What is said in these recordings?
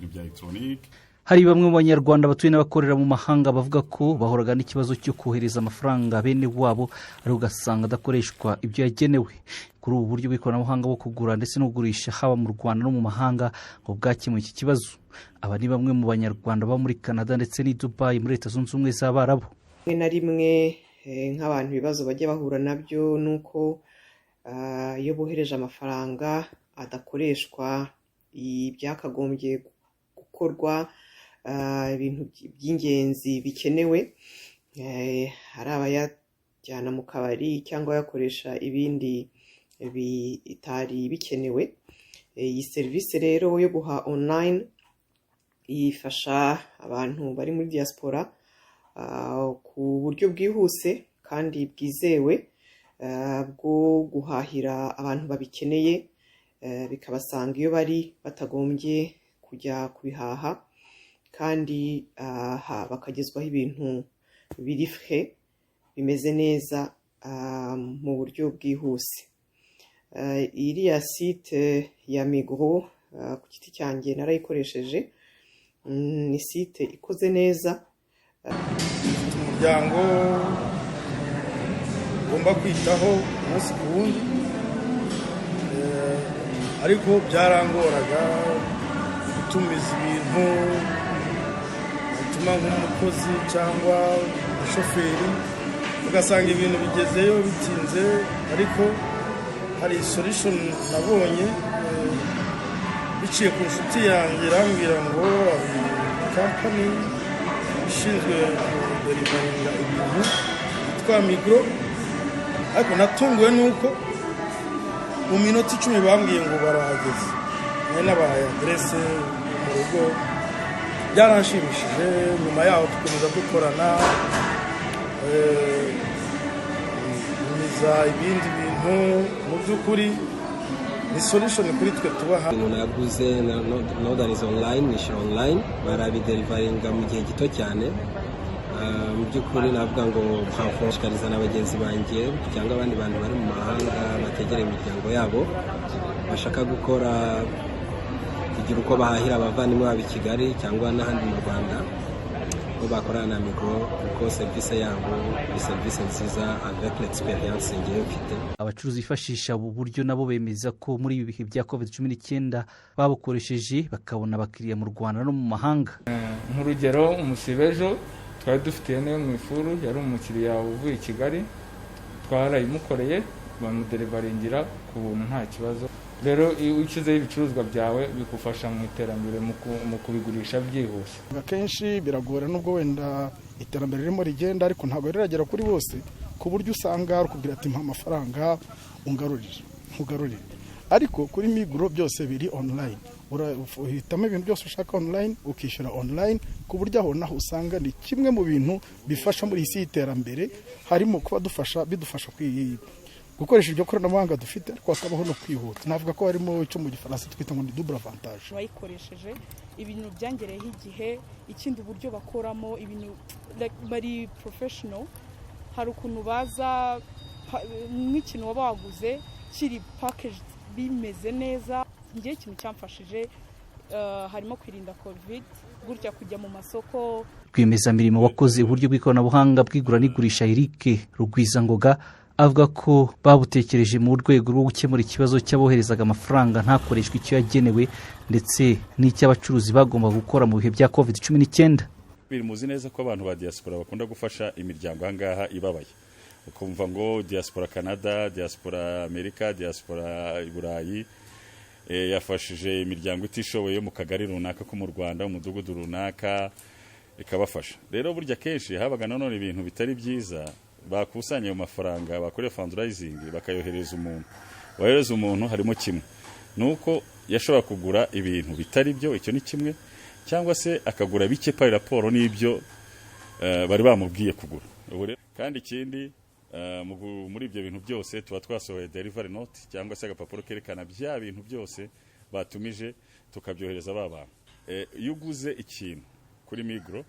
ibintu bya electronique. Hari bamwe mu banyarwanda batuye n'abakorera mu mahanga bavuga ko bahoraga n'ikibazo cyo kohereza amafaranga bene wabo ari ugasanga adakoreshwa ibyo yagenewe. Kuri ubu buryo bw'ikoranabuhanga bwo kugura ndetse no kugurisha haba mu Rwanda no mu mahanga ngo bwakemuye iki kibazo. Aba ni bamwe mu banyarwanda ba muri Canada ndetse n'i Dubai muri Leta Zunze Ubumwe z'Abarabu. Rimwe na rimwe nk'abantu ibibazo bajya bahura nabyo nuko iyo bohereje amafaranga adakoreshwa ibyakagombye gukorwa ibintu by'ingenzi bikenewe, hari abayajyana mu kabari cyangwa yakoresha ibindi bitari bikenewe. Iyi serivisi rero yo guha online ifasha abantu bari muri diaspora ku buryo bwihuse kandi bwizewe bwo guhahira abantu babikeneye, bikabasanga iyo bari batagombye kujya kubihaha, kandi bakagezwaho ibintu biri frais bimeze neza mu buryo bwihuse. Iriya site ya Migro ku giti cyanjye narayikoresheje, ni site ikoze neza. Umuryango ugomba kwitaho umunsi ku wundi, ariko byarangoraga gutumiza ibintu bituma nk'umukozi cyangwa umushoferi ugasanga ibintu bigezeyo bitinze, ariko hari solution nabonye biciye ku nshuti yanjye irambwira ngo company ishinzwe deliveryinga ibintu yitwa Migro, ariko natunguwe nuko mu minota 10 bambwiye ngo barahageze, nari nabahaye adresse mu rugo. Byaranshimishije. Nyuma yaho dukomeza dukorana niza ibindi bintu. Mu by'ukuri ni solution kuri twe tubaha. Naguze nodaniza online, nishyura online, barabidelivaringa mu gihe gito cyane. Mu by'ukuri navuga ngo mpafashikariza n'abagenzi banjye cyangwa abandi bantu bari mu mahanga bategereye imiryango yabo bashaka gukora kugira uko bahahira abavandimwe babo i Kigali cyangwa n'ahandi mu Rwanda, ko bakorana na Migro kuko service yabo ni service nziza avec l'experience ngiye mfite. Abacuruzi bifashisha ubu buryo nabo bemeza ko muri ibi bihe bya COVID-19 babukoresheje bakabona abakiriya mu Rwanda no mu mahanga. Nk'urugero umusibejo twari dufitiye ne mu ifuru yari umukiriya uvuye i Kigali, twarayimukoreye bamudelivaringira ku buntu nta kibazo. Rero iyo ukizeho ibicuruzwa byawe bigufasha mu iterambere mu kubigurisha byihuse. Akenshi biragora nubwo wenda iterambere ririmo rigenda, ariko ntabwo riragera kuri bose, ku buryo usanga rukubwira ati mpa amafaranga ungarurire. Ariko kuri Migro byose biri online, uhitamo ibintu byose ushaka online ukishyura online, ku buryo aho naho usanga ni kimwe mu bintu bifasha muri isi y'iterambere, harimo kuba bidufasha gukoresha ibyo koranabuhanga dufite, ariko hakabaho no kwihuta. Navuga ko harimo icyo mu Gifaransa twita ngo ni double avantage. Bayikoresheje ibintu byangereyeho igihe, ikindi uburyo bakoramo ibintu bari professional. Hari ukuntu baza nk'ikintu waba waguze kiri packaged bimeze neza. Ngiye ikintu cyamfashije harimo kwirinda COVID, gutya kujya mu masoko. Rwiyemezamirimo wakoze uburyo bw'ikoranabuhanga bw'igura n'igurisha Eric Rugwizangoga avuga ko babutekereje mu rwego rwo gukemura ikibazo cy'aboherezaga amafaranga ntakoreshwe icyo yagenewe ndetse n'icy'abacuruzi bagomba gukora mu bihe bya COVID-19. Muzi neza ko abantu ba diaspora bakunda gufasha imiryango ahangaha ibabaye, ukumva ngo diaspora Canada, diaspora Amerika, diaspora Burayi yafashije imiryango itishoboye mu kagari runaka ko mu Rwanda, umudugudu runaka ikabafasha. Rero burya kenshi habaga nanone ibintu bitari byiza, bakusanya ayo mafaranga bakoreye fundraising bakayohereza umuntu. Wahereza umuntu harimo kimwe nuko yashobora kugura ibintu bitari byo, icyo ni kimwe, cyangwa se akagura bike par rapport n'ibyo bari bamubwiye kugura. Kandi ikindi muri ibyo bintu byose tuba twasohoye delivery note cyangwa se agapapuro kerekana bya bintu byose batumije tukabyohereza babana. Iyo uguze ikintu kuri Migro,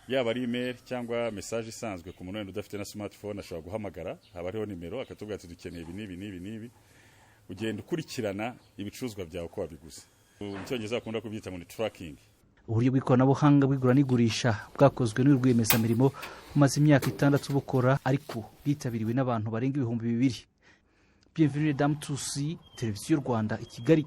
yaba ari email cyangwa message isanzwe ku muntu wenda udafite na smartphone, ashobora guhamagara, haba hariho nimero akatubwira ati dukeneye ibi nibi. Ugenda ukurikirana ibicuruzwa byawe uko wabiguze. mu cyongereza bakunda kubyita ngo ni tracking. Uburyo bw'ikoranabuhanga bw'igura n'igurisha bwakozwe n'urwiyemezamirimo bumaze imyaka 6 bukora, ariko bwitabiriwe n'abantu barenga 2,000. Bienvenue Dame Tusi, Televiziyo Rwanda i Kigali.